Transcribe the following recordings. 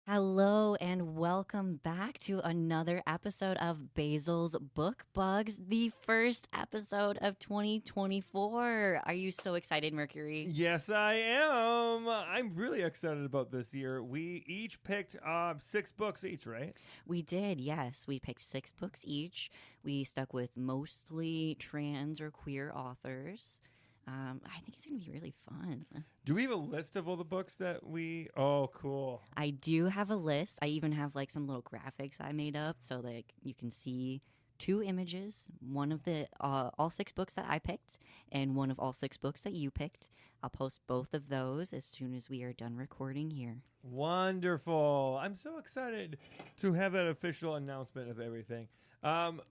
Hello and welcome back to another episode of Basil's Book Bugs, the first episode of 2024. Are you so excited, Mercury? Yes, I am. I'm really excited about this year. We each picked 6 books each, right? We did, yes. We picked 6 books each. We stuck with mostly trans or queer authors. I think it's going to be really fun. Do we have a list of all the books that we? Oh, cool. I do have a list. I even have like some little graphics I made up so that you can see 2 images, one of the all 6 books that I picked and one of all 6 books that you picked. I'll post both of those as soon as we are done recording here. Wonderful. I'm so excited to have an official announcement of everything.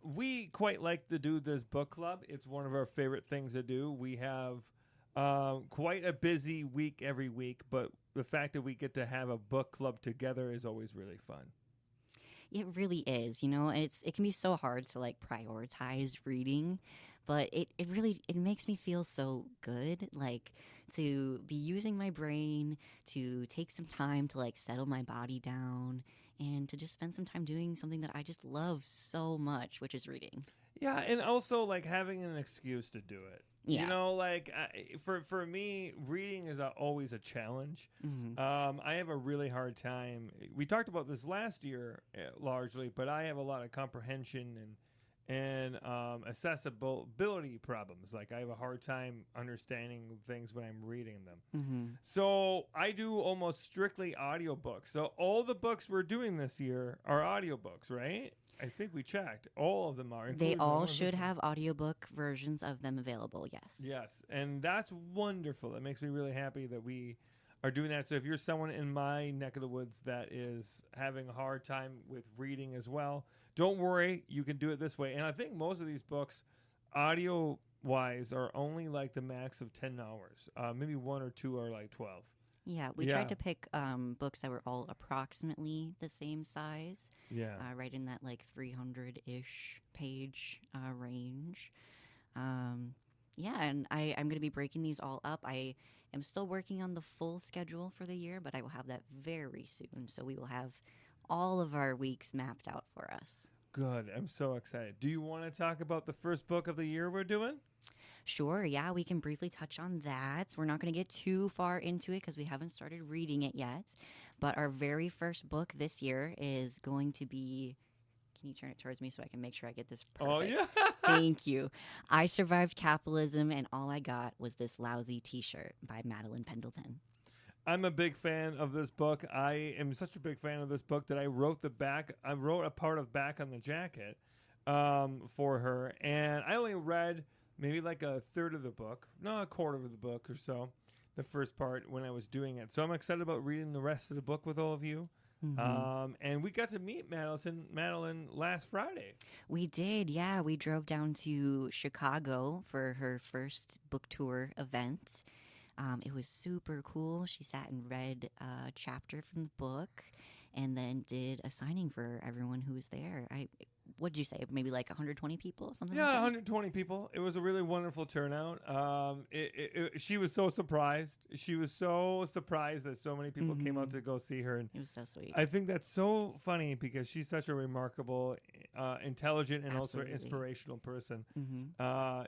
We quite like to do this book club. It's one of our favorite things to do. We have quite a busy week every week, but the fact that we get to have a book club together is always really fun. It really is, and it can be so hard to like prioritize reading, but it really it makes me feel so good, like to be using my brain, to take some time to like settle my body down and to just spend some time doing something that I just love so much, which is reading. Yeah, and also like having an excuse to do it. Yeah. For me, reading is always a challenge. Hmm. I have a really hard time. We talked about this last year largely, but I have a lot of comprehension and accessibility problems. Like I have a hard time understanding things when I'm reading them. Hmm. So I do almost strictly audiobooks. So all the books we're doing this year are audiobooks, right? I think we checked. All of them are. They including the all ones should this- have audiobook versions of them available, yes. Yes, and that's wonderful. That makes me really happy that we are doing that. So if you're someone in my neck of the woods that is having a hard time with reading as well, don't worry. You can do it this way. And I think most of these books, audio wise, are only like the max of 10 hours. Maybe 1 or 2 are like 12. Yeah, we Yeah. tried to pick books that were all approximately the same size, Yeah. right in that like 300-ish page range. Yeah, and I'm going to be breaking these all up. I am still working on the full schedule for the year, but I will have that very soon. So we will have all of our weeks mapped out for us. Good. I'm so excited. Do you want to talk about the first book of the year we're doing? Sure, yeah, we can briefly touch on that. We're not going to get too far into it because we haven't started reading it yet. But our very first book this year is going to be. Can you turn it towards me so I can make sure I get this perfect? Oh, yeah. Thank you. I Survived Capitalism, and all I got was this Lousy T-Shirt by Madeline Pendleton. I'm a big fan of this book. I am such a big fan of this book that I wrote the back. I wrote a part of back on the jacket for her, and I only read maybe like a third of the book, no, a quarter of the book or so, the first part when I was doing it. So I'm excited about reading the rest of the book with all of you. Mm-hmm. And we got to meet Madeline last Friday. We did, yeah. We drove down to Chicago for her first book tour event. It was super cool. She sat and read a chapter from the book and then did a signing for everyone who was there. What did you say? Maybe like 120 people, something Yeah, like that? 120 people. It was a really wonderful turnout. She was so surprised. She was so surprised that so many people came out to go see her. And It was so sweet. I think that's so funny because she's such a remarkable, intelligent, and Absolutely. also inspirational person. Mm-hmm.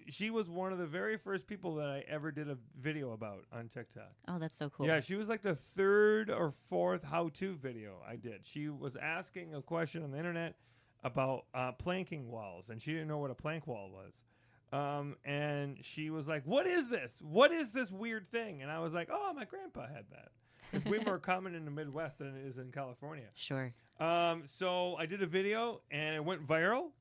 She was one of the very first people that I ever did a video about on TikTok. Oh, that's so cool. Yeah, she was like the third or fourth how-to video I did. She was asking a question on the internet about planking walls, and she didn't know what a plank wall was. And she was like, "What is this? What is this weird thing?" And I was like, "Oh, my grandpa had that." It's way more common in the Midwest than it is in California. Sure. So I did a video, and it went viral.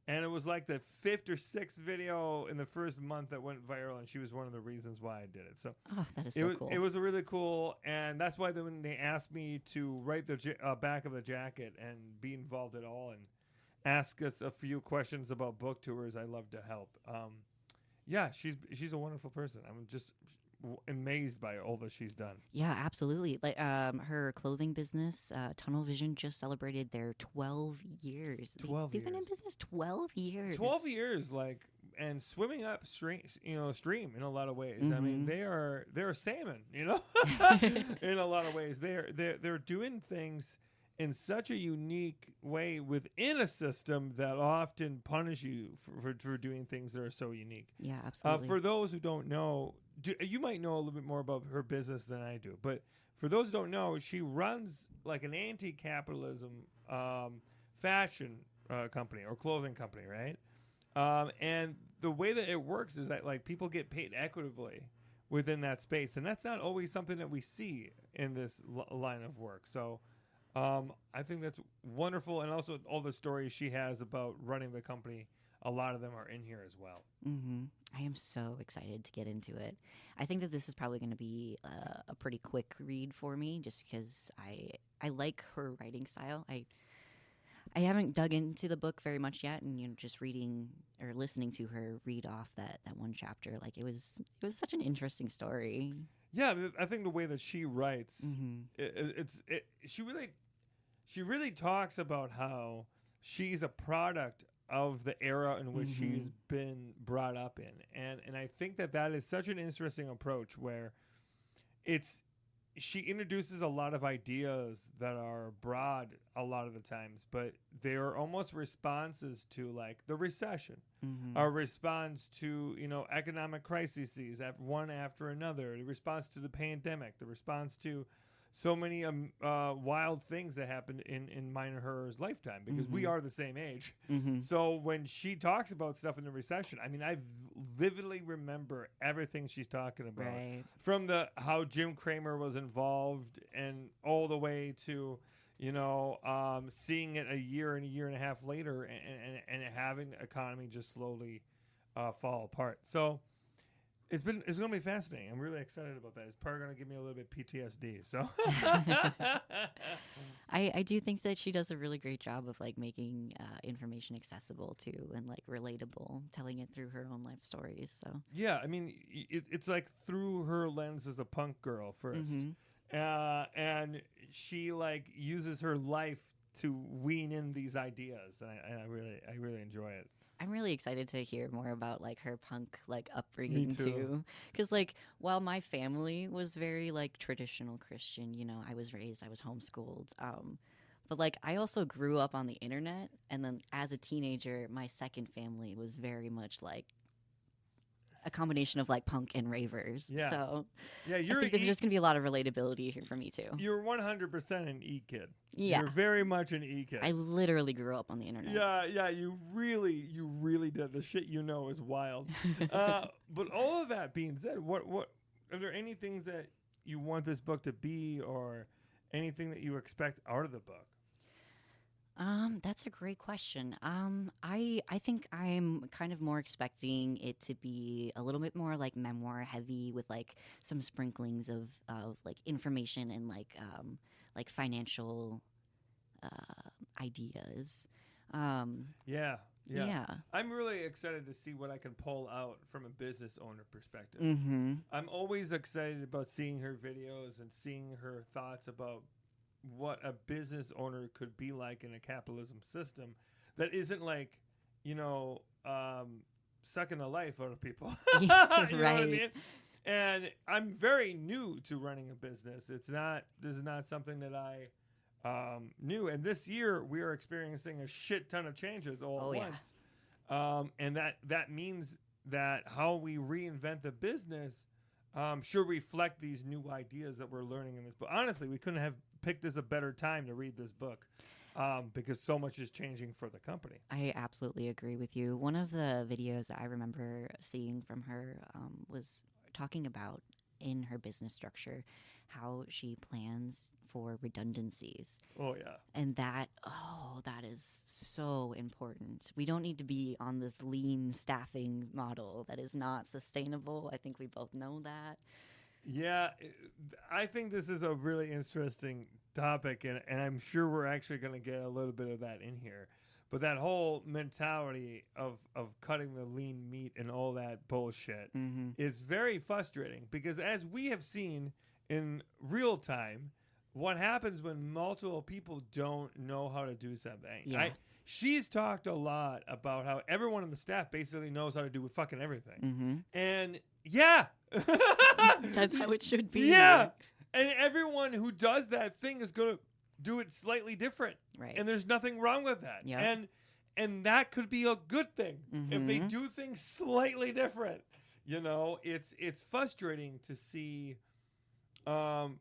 And it was like the 5th or 6th video in the first month that went viral, and she was one of the reasons why I did it. So Oh, that is so cool. it was really cool, and that's why when they asked me to write the back of the jacket and be involved at all and ask us a few questions about book tours, I love to help. Yeah, she's a wonderful person. I'm just amazed by all that she's done. Yeah, absolutely. Like her clothing business, Tunnel Vision, just celebrated their 12 years. 12 They've been in years. business 12 years. 12 years, like, and swimming upstream, stream in a lot of ways. I mean, they're salmon, in a lot of ways. They're doing things in such a unique way within a system that often punish you for doing things that are so unique. Yeah, absolutely. For those who don't know, you might know a little bit more about her business than I do, but for those who don't know, she runs like an anti-capitalism fashion company or clothing company, right? And the way that it works is that like people get paid equitably within that space, and that's not always something that we see in this line of work. So I think that's wonderful, and also all the stories she has about running the company, a lot of them are in here as well. I am so excited to get into it. I think that this is probably going to be a pretty quick read for me, just because I like her writing style. I haven't dug into the book very much yet, and just reading or listening to her read off that one chapter, like it was such an interesting story. Yeah, I think the way that she writes, she really talks about how she's a product of the era in which she's been brought up in, and I think that is such an interesting approach where she introduces a lot of ideas that are broad a lot of the times, but they are almost responses to like the recession, a response to economic crises, one after another, the response to the pandemic, the response to so many wild things that happened in mine and her's lifetime, because we are the same age. So when she talks about stuff in the recession, I mean, I vividly remember everything she's talking about, right, from how Jim Cramer was involved and all the way to seeing it a year and a half later and having the economy just slowly fall apart. So it's going to be fascinating. I'm really excited about that. It's probably going to give me a little bit PTSD. So I do think that she does a really great job of like making information accessible to and like relatable, telling it through her own life stories. So yeah, I mean, it's like through her lens as a punk girl first, and she like uses her life to wean in these ideas, and I really enjoy it. I'm really excited to hear more about like her punk like upbringing too. Because like while my family was very like traditional Christian, I was homeschooled. But like I also grew up on the internet, and then as a teenager, my second family was very much like a combination of like punk and ravers. Yeah. So yeah, I think there's just gonna be a lot of relatability here for me too. You're 100% an E kid. Yeah. You're very much an E kid. I literally grew up on the internet. Yeah, you really did. The shit is wild. But all of that being said, what are there any things that you want this book to be, or anything that you expect out of the book? That's a great question. I think I'm kind of more expecting it to be a little bit more like memoir heavy, with like some sprinklings of like information and like financial ideas. Yeah. I'm really excited to see what I can pull out from a business owner perspective. I'm always excited about seeing her videos and seeing her thoughts about what a business owner could be like in a capitalism system that isn't like, sucking the life out of people. You know what I mean? And I'm very new to running a business. This is not something that I knew. And this year we are experiencing a shit ton of changes all at once. And that means that how we reinvent the business should reflect these new ideas that we're learning in this book. Honestly, we couldn't have picked this a better time to read this book, because so much is changing for the company. I absolutely agree with you. One of the videos that I remember seeing from her was talking about in her business structure how she plans for redundancies. Oh yeah. And that is so important. We don't need to be on this lean staffing model that is not sustainable. I think we both know that. Yeah, I think this is a really interesting topic, and I'm sure we're actually going to get a little bit of that in here. But that whole mentality of cutting the lean meat and all that bullshit is very frustrating, because as we have seen in real time, what happens when multiple people don't know how to do something. Yeah. she's talked a lot about how everyone on the staff basically knows how to do fucking everything. Mm-hmm. And yeah. That's how it should be. Yeah. And everyone who does that thing is going to do it slightly different. Right. And there's nothing wrong with that. Yep. And that could be a good thing if they Mm-hmm. do things slightly different. You know, it's frustrating to see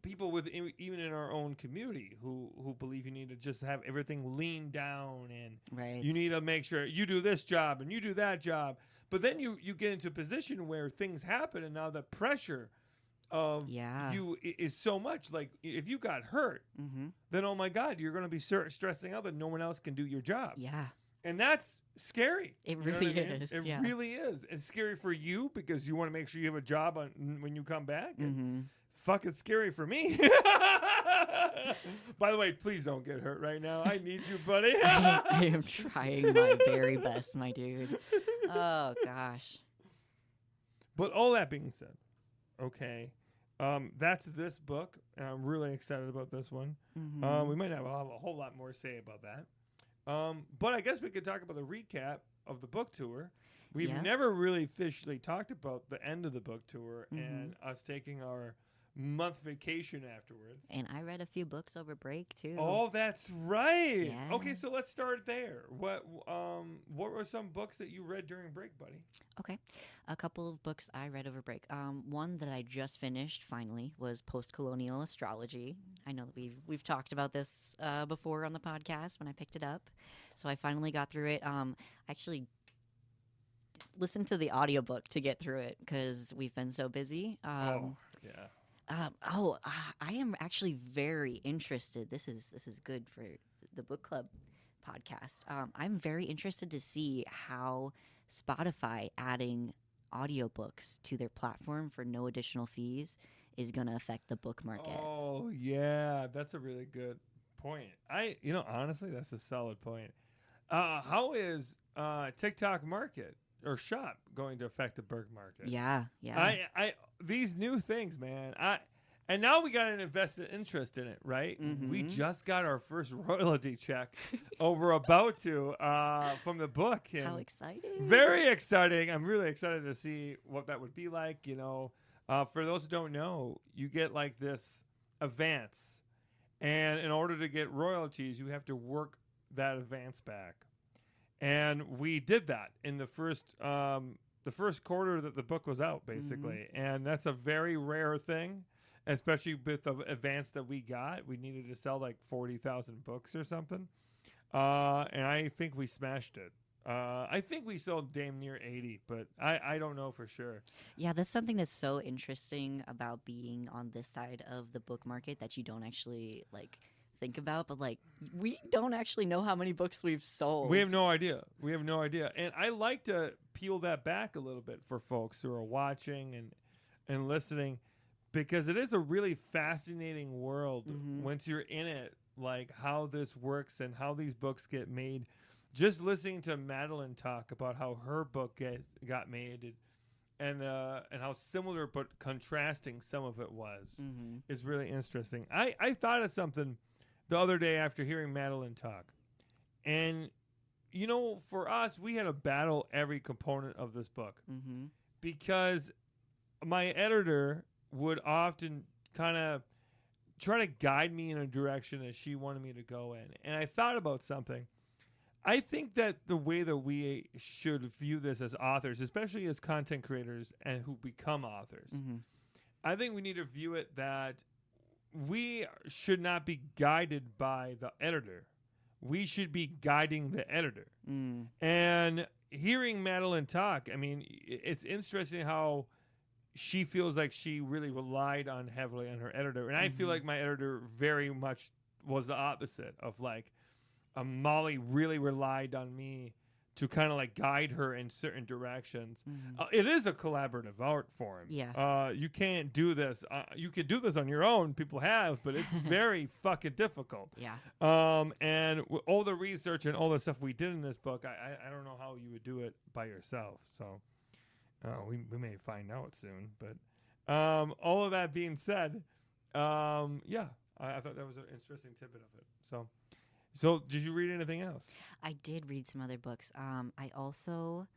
people even in our own community who believe you need to just have everything leaned down and Right. you need to make sure you do this job and you do that job. But then you get into a position where things happen and now the pressure of you is so much. Like if you got hurt, Mm-hmm. then oh my God, you're going to be stressing out that no one else can do your job. Yeah. And that's scary. It You know really what I mean? is. It yeah. really is. It's scary for you because you want to make sure you have a job when you come back. And Mm-hmm. fucking scary for me. By the way, please don't get hurt right now. I need you, buddy. I am trying my very best, my dude. Oh gosh. But all that being said, okay, that's this book, and I'm really excited about this one. Mm-hmm. We might have a whole lot more to say about that. But I guess we could talk about the recap of the book tour. We've Yeah. never really officially talked about the end of the book tour Mhm. and us taking our month vacation afterwards. And I read a few books over break too. Oh, that's right. Yeah. Okay, so let's start there. What were some books that you read during break, buddy? Okay. A couple of books I read over break. One that I just finished finally was Post-Colonial Astrology. I know that we've talked about this before on the podcast when I picked it up. So I finally got through it. I actually listened to the audiobook to get through it because we've been so busy. Yeah. I am actually very interested. This is good for the book club podcast. I'm very interested to see how Spotify adding audiobooks to their platform for no additional fees is going to affect the book market. Oh, yeah, that's a really good point. Honestly, that's a solid point. How is TikTok market or shop going to affect the book market? Yeah. I these new things, man. And now we got an invested interest in it, right? Mhm. We just got our first royalty check over about to from the book. And How exciting. very exciting. I'm really excited to see what that would be like. You know, for those who don't know, you get like this advance, and in order to get royalties, you have to work that advance back. And we did that in the first quarter that the book was out, basically. And that's a very rare thing, especially with the advance that we got. We needed to sell like 40,000 books or something. And I think we smashed it. I think we sold damn near 80, but I don't know for sure. Yeah, that's something that's so interesting about being on this side of the book market that you don't actually think about, but we don't actually know how many books we've sold. We have no idea. And I like to peel that back a little bit for folks who are watching and listening, because it is a really fascinating world once you're in it, like how this works and how these books get made. Just listening to Madeline talk about how her book got made and how similar but contrasting some of it was is really interesting. I thought of something the other day after hearing Madeline talk. And, for us, we had to battle every component of this book because my editor would often kind of try to guide me in a direction that she wanted me to go in. And I thought about something. I think that the way that we should view this as authors, especially as content creators and who become authors, I think we need to view it that we should not be guided by the editor. We should be guiding the editor. And hearing Madeline talk, I mean, it's interesting how she feels like she really relied heavily on her editor. And I feel like my editor very much was the opposite of Molly really relied on me to kind of guide her in certain directions. It is a collaborative art form. Yeah. You can't do this. You can do this on your own. People have, but it's very fucking difficult. Yeah. And all the research and all the stuff we did in this book, I don't know how you would do it by yourself. So we may find out soon. But all of that being said, I thought that was an interesting tidbit of it. So So, did you read anything else? I did read some other books. I also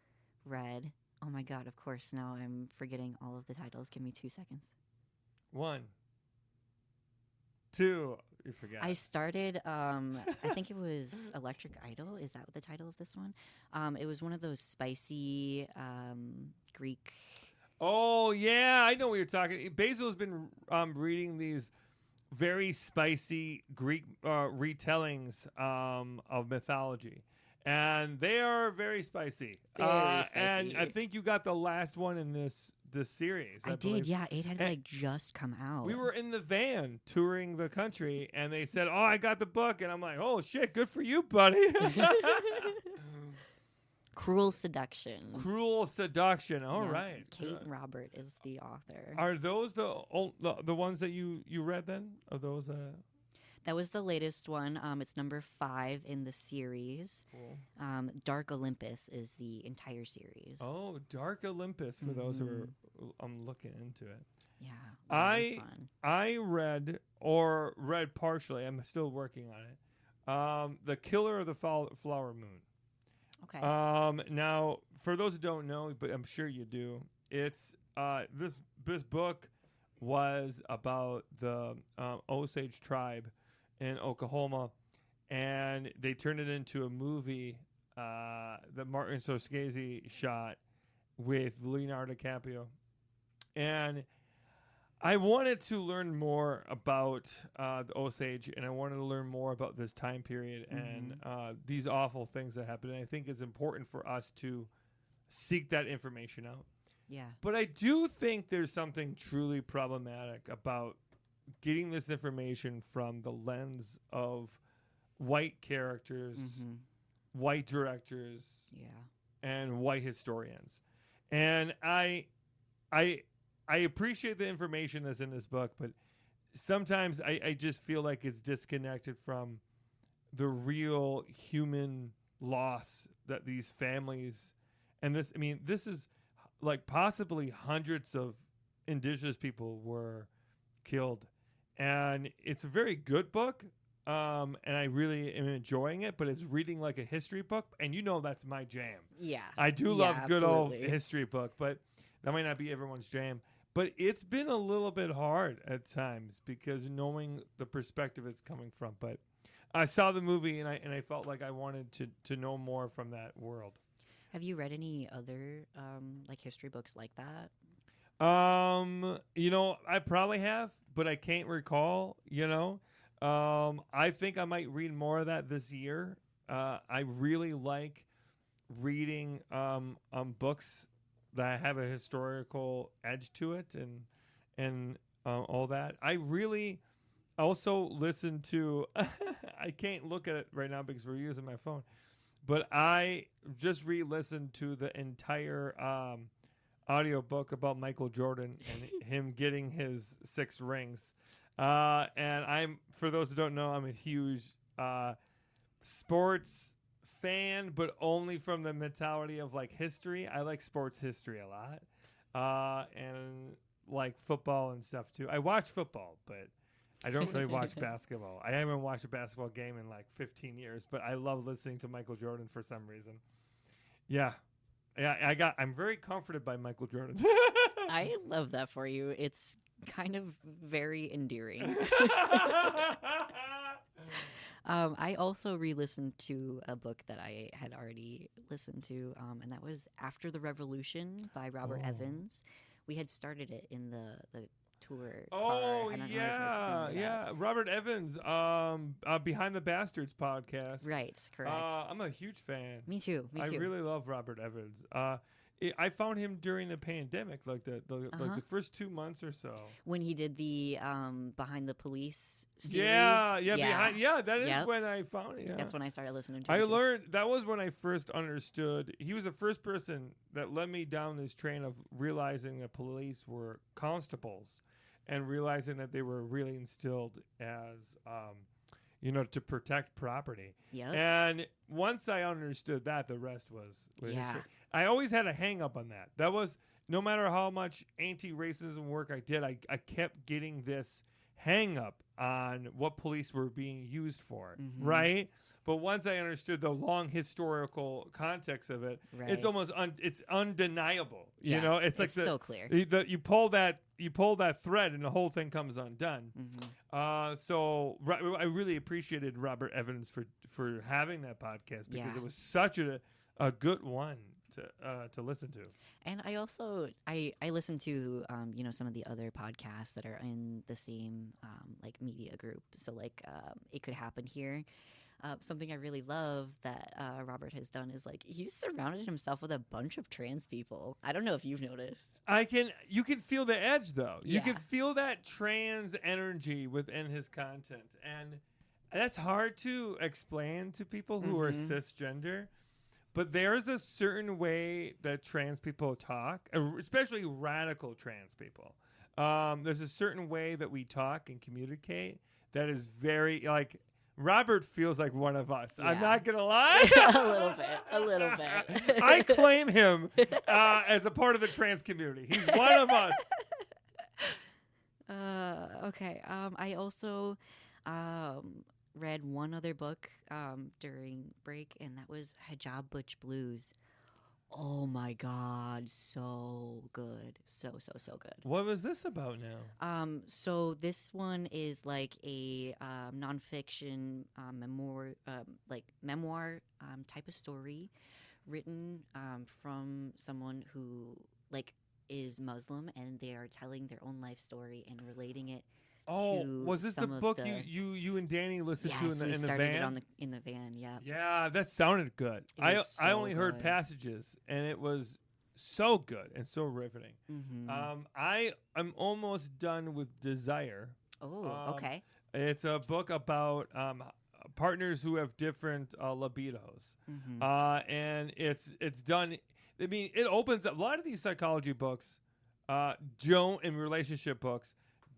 read. Oh my god! Of course, now I'm forgetting all of the titles. Give me 2 seconds. 1, 2. You forgot. I started. I think it was Electric Idol. Is that what the title of this one? It was one of those spicy Greek. Oh yeah, I know what you're talking. Basil has been reading these very spicy Greek retellings of mythology, and they are very spicy. Very And spicy. I think you got the last one in this series. I did. believe. Yeah, it had And like just come out. We were in the van touring the country, and they said, "Oh, I got the book," and I'm like, "Oh shit, good for you, buddy." Cruel Seduction. Cruel Seduction. All Yeah, right. Kate Robert is the author. Are those the ones that you read then? Are those That was the latest one. It's number 5 in the series. cool? Dark Olympus is the entire series. Oh, Dark Olympus for those who are I'm looking into it. Yeah. Really fun. I read partially. I'm still working on it. The Killer of the Flower Moon. Okay. Now, for those who don't know, but I'm sure you do, it's this book was about the Osage tribe in Oklahoma, and they turned it into a movie that Martin Scorsese shot with Leonardo DiCaprio, and I wanted to learn more about the Osage, and I wanted to learn more about this time period and these awful things that happened. And I think it's important for us to seek that information out. Yeah. But I do think there's something truly problematic about getting this information from the lens of white characters, white directors, and white historians. And I appreciate the information that's in this book, but sometimes I just feel like it's disconnected from the real human loss that these families and this is like possibly hundreds of indigenous people were killed, and it's a very good book, and I really am enjoying it, but it's reading like a history book, and that's my jam. Yeah. I do love good old absolutely. history book, but that might not be everyone's jam. But it's been a little bit hard at times because knowing the perspective it's coming from. But I saw the movie and I felt like I wanted to know more from that world. Have you read any other like history books like that? I probably have, but I can't recall. I think I might read more of that this year. I really like reading books that have a historical edge to it and all that. I really also listen to I can't look at it right now because we're using my phone, but I just re-listened to the entire audio book about Michael Jordan and him getting his 6 rings. And for those who don't know, I'm a huge sports fan, but only from the mentality of like history. I like sports history a lot, and like football and stuff too. I watch football, but I don't really watch basketball. I haven't watched a basketball game in like 15 years, but I love listening to Michael Jordan for some reason. Yeah, I'm very comforted by Michael Jordan. I love that for you. It's kind of very endearing. I also re-listened to a book that I had already listened to, and that was After the Revolution by Robert Evans. We had started it in the tour car. Oh, I don't know if you're yeah, familiar with that. yeah. Robert Evans, Behind the Bastards podcast. Right, correct. I'm a huge fan. Me too. I really love Robert Evans. I found him during the pandemic, like the first 2 months or so. When he did the Behind the Police series. That is when I found it. Yeah. That's when I started listening to I him, too. learned, that was when I first understood. He was the first person that led me down this train of realizing that police were constables and realizing that they were really instilled as, to protect property. Yep. And once I understood that, the rest was history. I always had a hang up on that. That was, no matter how much anti-racism work I did, I kept getting this hang up on what police were being used for, Mhm. right? But once I understood the long historical context of it, it's Right. almost it's undeniable. You Yeah, know, it's like it's so clear. you pull that thread and the whole thing comes undone. Mhm. So I really appreciated Robert Evans for having that podcast because Yeah. it was such a good one to listen to. And I also I listen to some of the other podcasts that are in the same like media group. So like It Could Happen Here. Something I really love that Robert has done is like he's surrounded himself with a bunch of trans people. I don't know if you've noticed. You can feel the edge though. You can Yeah. feel that trans energy within his content, and that's hard to explain to people who are Mhm. cisgender. But there's a certain way that trans people talk, especially radical trans people. There's a certain way that we talk and communicate that is very like Robert feels like one of us. I'm Yeah. not gonna lie. A little bit. I claim him as a part of the trans community. He's one of us. Okay. I also read one other book during break, and that was Hijab Butch Blues. Oh my God, so good, so good. What was this about now? So this one is like a nonfiction memoir type of story, written from someone who like is Muslim, and they are telling their own life story and relating it. Oh, to was this the some of book the- you and Danny listened to Yes, in we the started van? it in the van. Yeah. Yeah, that sounded good. It I was I so only heard good. passages, and it was so good and so riveting. Mm-hmm. I'm almost done with Desire. Oh, okay. It's a book about partners who have different libidos, Mm-hmm. and it's done. I mean, it opens up a lot of these psychology books. Don't in relationship books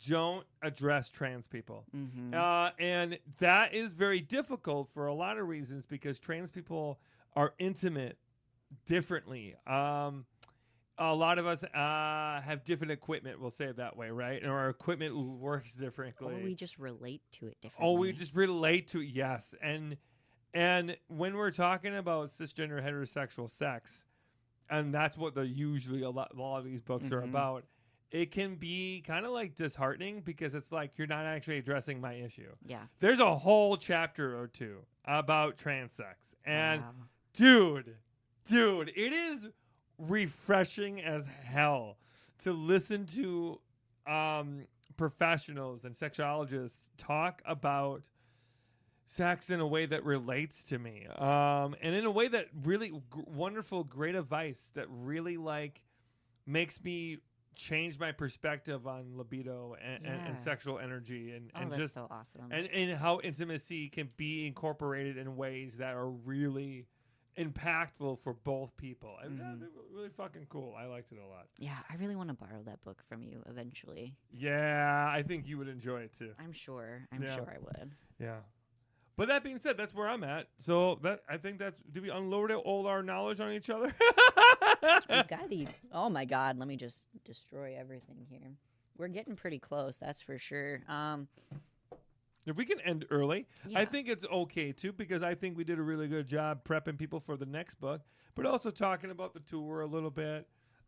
don't address trans people. Mm-hmm. And that is very difficult for a lot of reasons because trans people are intimate differently. A lot of us have different equipment, we'll say it that way, right? And our equipment works differently. Or we just relate to it differently. Oh, we just relate to it, yes. And when we're talking about cisgender heterosexual sex, and that's what usually a lot of these books are Mhm. about, it can be kind of like disheartening because it's like you're not actually addressing my issue. Yeah. There's a whole chapter or two about trans sex. And Wow. dude, it is refreshing as hell to listen to professionals and sexologists talk about sex in a way that relates to me, and in a way that really wonderful, great advice that really like makes me change my perspective on libido and Yeah. sexual energy and That's just so awesome. and how intimacy can be incorporated in ways that are really impactful for both people. And they're really fucking cool. I liked it a lot. Yeah, I really want to borrow that book from you eventually. Yeah, I think you would enjoy it too. I'm sure Yeah. I would. Yeah. But that being said, that's where I'm at. So I think do we unload all our knowledge on each other? We've got to. Oh my God! Let me just destroy everything here. We're getting pretty close, that's for sure. If we can end early, Yeah. I think it's okay too, because I think we did a really good job prepping people for the next book, but also talking about the tour a little bit.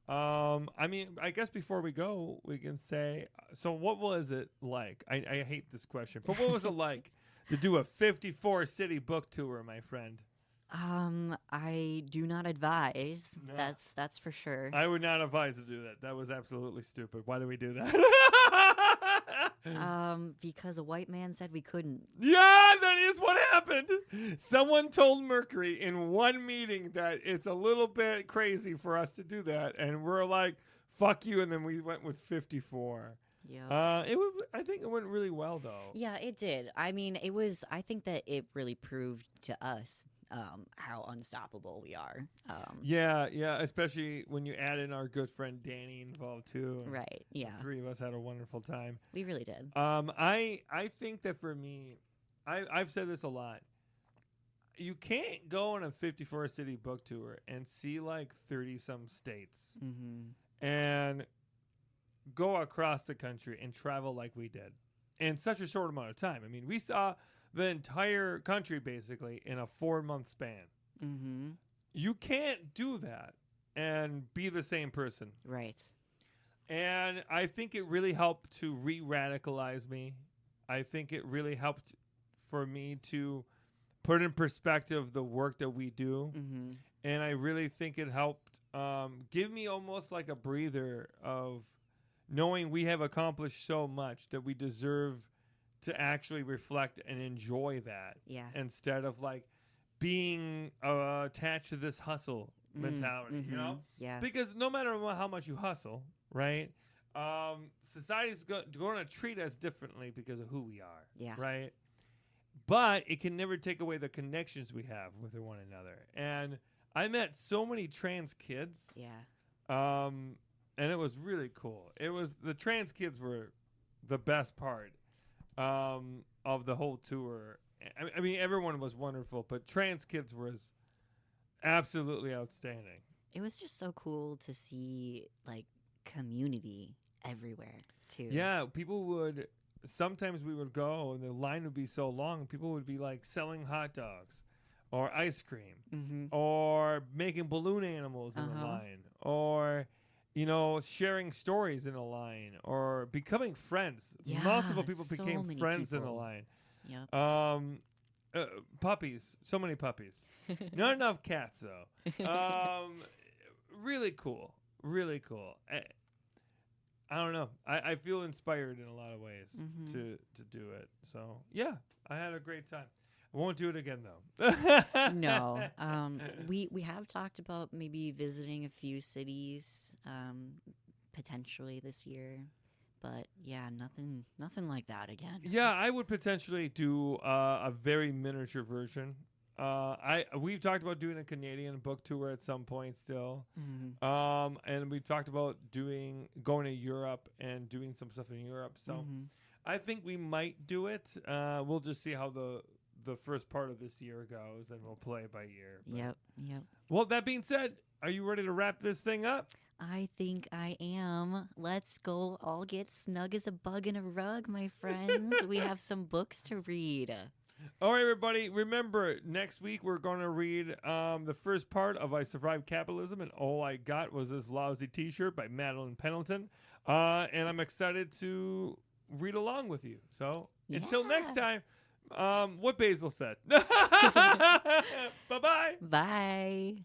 I mean, I guess before we go, we can say, so what was it like? I hate this question, but what was it like to do a 54 city book tour, my friend? I do not advise. No. That's for sure. I would not advise to do that. That was absolutely stupid. Why did we do that? Because a white man said we couldn't. Yeah, that is what happened. Someone told Mercury in one meeting that it's a little bit crazy for us to do that, and we're like, "Fuck you!" And then we went with 54. Yeah. I think it went really well, though. Yeah, it did. I mean, I think that it really proved to us how unstoppable we are. Yeah, especially when you add in our good friend Danny involved too. and Right. Yeah. The three of us had a wonderful time. We really did. I think that for me, I've said this a lot. You can't go on a 54 city book tour and see like 30 some states Mm-hmm. and go across the country and travel like we did. in such a short amount of time. I mean, we saw the entire country basically in a 4-month span. Mm-hmm. You can't do that and be the same person. Right. And I think it really helped to re-radicalize me. I think it really helped for me to put in perspective the work that we do. Mm-hmm. And I really think it helped give me almost like a breather of knowing we have accomplished so much that we deserve to actually reflect and enjoy that. Yeah. Instead of like being attached to this hustle mentality, mm-hmm. you know? Yeah. Because no matter how much you hustle, right? Society's going to treat us differently because of who we are. Yeah. Right? But it can never take away the connections we have with one another. And I met so many trans kids. Yeah. And it was really cool. The trans kids were the best part of the whole tour. I mean, everyone was wonderful, but trans kids was absolutely outstanding. It was just so cool to see like community everywhere too. Yeah, sometimes we would go and the line would be so long, people would be like selling hot dogs or ice cream Mm-hmm. or making balloon animals in the line or, sharing stories in a line or becoming friends. Yeah, Multiple people so became many friends in people. the line. Yep. Puppies, so many puppies. Not enough cats though. Really cool. Really cool. I don't know. I feel inspired in a lot of ways Mm-hmm. to do it. So yeah, I had a great time. I won't do it again though. No. We have talked about maybe visiting a few cities potentially this year. But yeah, nothing like that again. Yeah, I would potentially do a very miniature version. We've talked about doing a Canadian book tour at some point still. Mm-hmm. And we talked about going to Europe and doing some stuff in Europe. So Mm-hmm. I think we might do it. We'll just see how the first part of this year goes, and we'll play it by ear. But Yep. Well, that being said, are you ready to wrap this thing up? I think I am. Let's go all get snug as a bug in a rug, my friends. We have some books to read. All right, everybody. Remember, next week we're going to read the first part of I Survived Capitalism, and all I got was this Lousy T-Shirt by Madeline Pendleton. And I'm excited to read along with you. So until next time, what Basil said. Bye-bye. Bye.